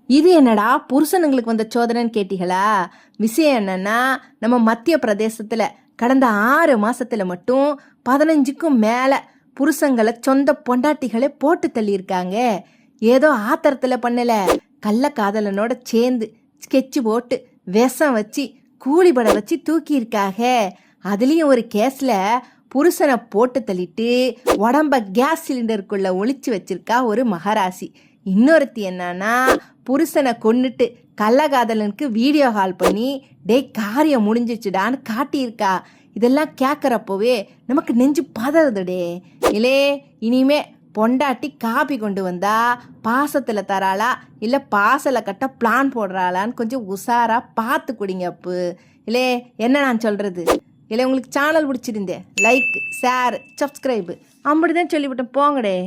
இது என்னடா புருஷனுங்களுக்கு வந்த சோதனைன்னு கேட்டீங்களா? விஷயம் என்னன்னா, நம்ம மத்திய பிரதேசத்துல கடந்த 6 மாசத்துல மட்டும் 15க்கும் மேல புருஷங்களை சொந்த பொண்டாட்டிகளே போட்டு தள்ளியிருக்காங்க. ஏதோ ஆத்திரத்துல பண்ணல, கள்ளக்காதலனோட சேர்ந்து ஸ்கெட்சு போட்டு விஷம் வச்சு கூலிபட வச்சு தூக்கியிருக்காக. அதுலயும் ஒரு கேஸ்ல புருஷனை போட்டு தள்ளிட்டு உடம்ப கேஸ் சிலிண்டருக்குள்ள ஒளிச்சு வச்சிருக்கா ஒரு மகராசி. இன்னொருத்தி என்னன்னா, புருஷனை கொன்னுட்டு கள்ளக்காதலனுக்கு வீடியோ கால் பண்ணி டே காரியம் முடிஞ்சிச்சுடான்னு காட்டியிருக்கா. இதெல்லாம் கேட்குறப்போவே நமக்கு நெஞ்சு பதறுதுடே. இல்லே, இனிமே பொண்டாட்டி காப்பி கொண்டு வந்தா பாசத்தில் தராளா இல்லை பாசலை கட்ட பிளான் போடுறாளான்னு கொஞ்சம் உஷாராக பார்த்து குடிங்க அப்பு. இல்லே, என்ன நான் சொல்கிறது? இல்லை, உங்களுக்கு சேனல் பிடிச்சிருந்தே லைக், ஷேர், சப்ஸ்கிரைபு அப்படி தான் சொல்லிவிட்டேன். போங்கடே.